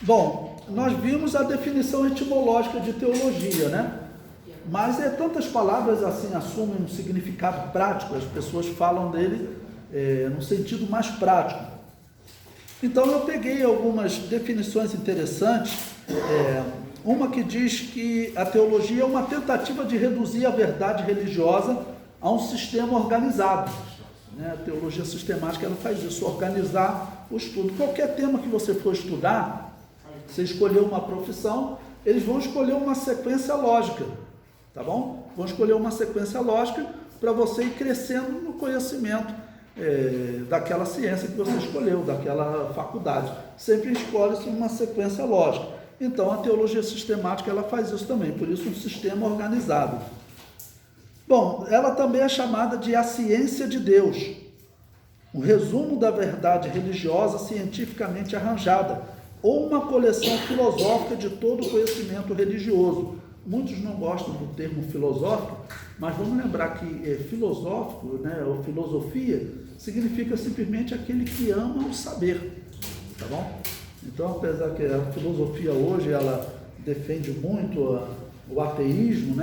Bom, nós vimos a definição etimológica de teologia, né? Mas tantas palavras assim assumem um significado prático, as pessoas falam dele no sentido mais prático. Então eu peguei algumas definições interessantes, uma que diz que a teologia é uma tentativa de reduzir a verdade religiosa a um sistema organizado. A teologia sistemática ela faz isso, organizar o estudo. Qualquer tema que você for estudar, você escolheu uma profissão, eles vão escolher uma sequência lógica, tá bom? Vão escolher uma sequência lógica para você ir crescendo no conhecimento daquela ciência que você escolheu, daquela faculdade. Sempre escolhe-se uma sequência lógica. Então, a teologia sistemática ela faz isso também, por isso um sistema organizado. Bom, ela também é chamada de a ciência de Deus, um resumo da verdade religiosa cientificamente arranjada, ou uma coleção filosófica de todo o conhecimento religioso. Muitos não gostam do termo filosófico, mas vamos lembrar que filosófico, ou filosofia, significa simplesmente aquele que ama o saber, tá bom? Então, apesar que a filosofia hoje, ela defende muito o ateísmo,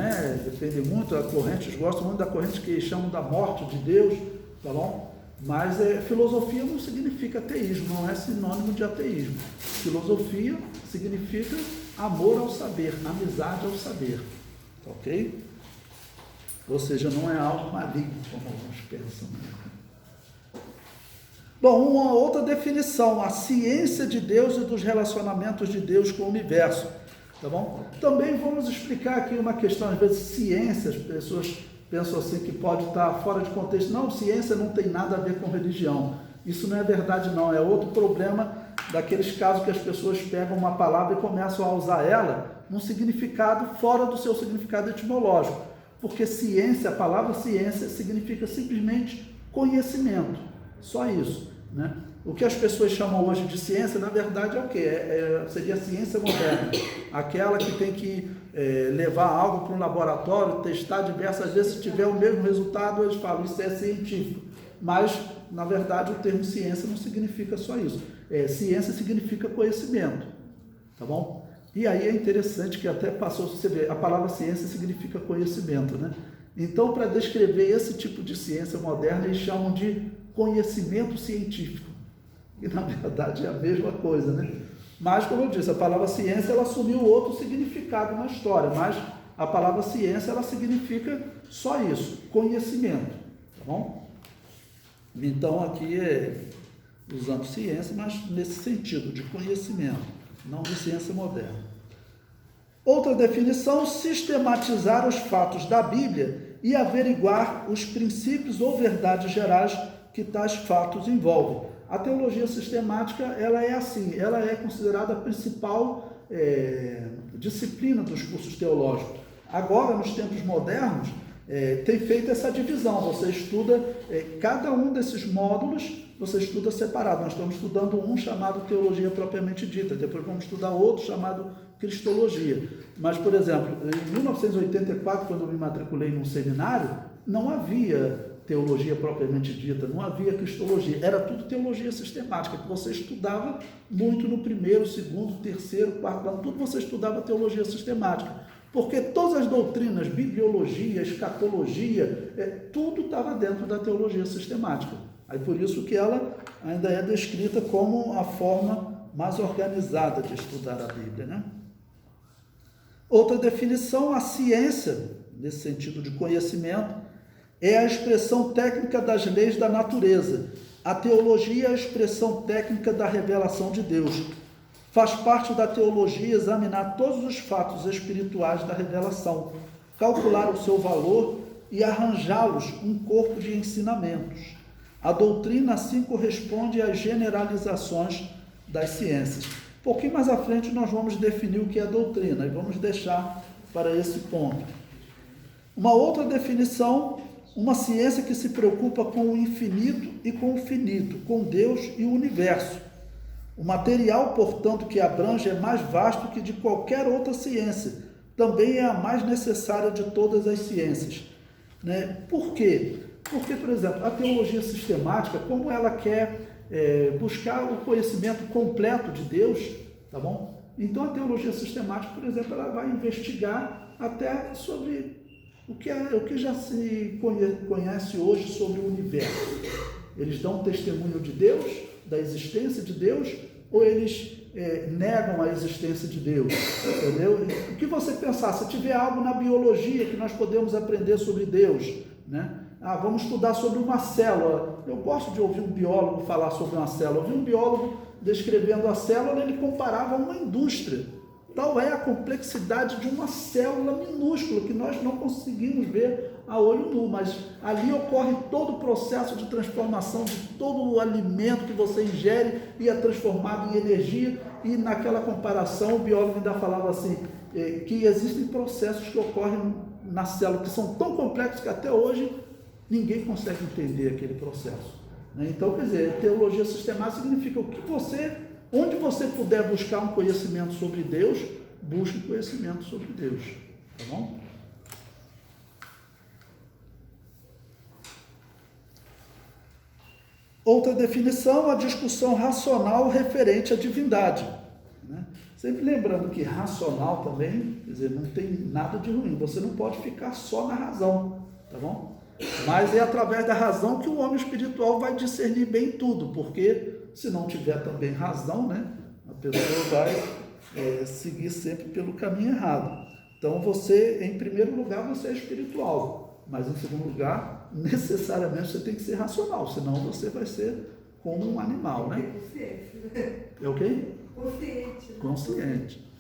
defende muito, a corrente, gostam muito da corrente que chamam da morte de Deus, tá bom? Mas filosofia não significa ateísmo, não é sinônimo de ateísmo. Filosofia significa amor ao saber, amizade ao saber, ok? Ou seja, não é algo maligno, como alguns pensam. Bom, uma outra definição, a ciência de Deus e dos relacionamentos de Deus com o universo, tá bom? Também vamos explicar aqui uma questão, às vezes ciência, as pessoas pensam assim que pode estar fora de contexto. Não, ciência não tem nada a ver com religião. Isso não é verdade não, é outro problema daqueles casos que as pessoas pegam uma palavra e começam a usar ela num significado fora do seu significado etimológico. Porque ciência, a palavra ciência significa simplesmente conhecimento, só isso. O que as pessoas chamam hoje de ciência, na verdade, é o quê? Seria a ciência moderna, aquela que tem que levar algo para um laboratório, testar diversas vezes, se tiver o mesmo resultado, eles falam, isso é científico. Mas, na verdade, o termo ciência não significa só isso. Ciência significa conhecimento, tá bom? E aí é interessante que até passou, você vê, a palavra ciência significa conhecimento, Então, para descrever esse tipo de ciência moderna, eles chamam de conhecimento científico, e na verdade é a mesma coisa, Mas, como eu disse, a palavra ciência, ela assumiu outro significado na história, mas a palavra ciência, ela significa só isso, conhecimento, tá bom? Então, aqui usando ciência, mas nesse sentido, de conhecimento, não de ciência moderna. Outra definição, sistematizar os fatos da Bíblia e averiguar os princípios ou verdades gerais que tais fatos envolvem. A teologia sistemática, ela é assim, ela é considerada a principal disciplina dos cursos teológicos. Agora, nos tempos modernos, tem feito essa divisão, você estuda cada um desses módulos, você estuda separado. Nós estamos estudando um chamado teologia propriamente dita, depois vamos estudar outro chamado cristologia. Mas, por exemplo, em 1984, quando eu me matriculei num seminário, não havia teologia propriamente dita, não havia cristologia, era tudo teologia sistemática, que você estudava muito no primeiro, segundo, terceiro, quarto ano, tudo você estudava teologia sistemática, porque todas as doutrinas, bibliologia, escatologia, tudo estava dentro da teologia sistemática. Aí por isso que ela ainda é descrita como a forma mais organizada de estudar a Bíblia, Outra definição, a ciência, nesse sentido de conhecimento, é a expressão técnica das leis da natureza. A teologia é a expressão técnica da revelação de Deus. Faz parte da teologia examinar todos os fatos espirituais da revelação, calcular o seu valor e arranjá-los um corpo de ensinamentos. A doutrina, assim, corresponde às generalizações das ciências. Um pouquinho mais à frente nós vamos definir o que é doutrina e vamos deixar para esse ponto. Uma outra definição, uma ciência que se preocupa com o infinito e com o finito, com Deus e o universo. O material, portanto, que abrange é mais vasto que de qualquer outra ciência. Também é a mais necessária de todas as ciências. Por quê? Porque, por exemplo, a teologia sistemática, como ela quer buscar o conhecimento completo de Deus, tá bom? Então a teologia sistemática, por exemplo, ela vai investigar até sobre o que já se conhece hoje sobre o universo. Eles dão testemunho de Deus, da existência de Deus, ou eles negam a existência de Deus, entendeu? O que você pensar, se tiver algo na biologia que nós podemos aprender sobre Deus, né? Vamos estudar sobre uma célula. Eu gosto de ouvir um biólogo falar sobre uma célula. Eu ouvi um biólogo descrevendo a célula, ele comparava a uma indústria. Tal é a complexidade de uma célula minúscula que nós não conseguimos ver a olho nu, mas ali ocorre todo o processo de transformação de todo o alimento que você ingere e é transformado em energia. E naquela comparação o biólogo ainda falava assim, que existem processos que ocorrem na célula que são tão complexos que até hoje ninguém consegue entender aquele processo. Então, quer dizer, teologia sistemática significa onde você puder buscar um conhecimento sobre Deus, busque conhecimento sobre Deus, tá bom? Outra definição, a discussão racional referente à divindade, né? Sempre lembrando que racional também, quer dizer, não tem nada de ruim, você não pode ficar só na razão, tá bom? Mas é através da razão que o homem espiritual vai discernir bem tudo, porque se não tiver também razão, né, a pessoa vai seguir sempre pelo caminho errado. Então em primeiro lugar, você é espiritual, mas em segundo lugar, necessariamente você tem que ser racional, senão você vai ser como um animal, né? Consciente. É o quê? Consciente. Consciente.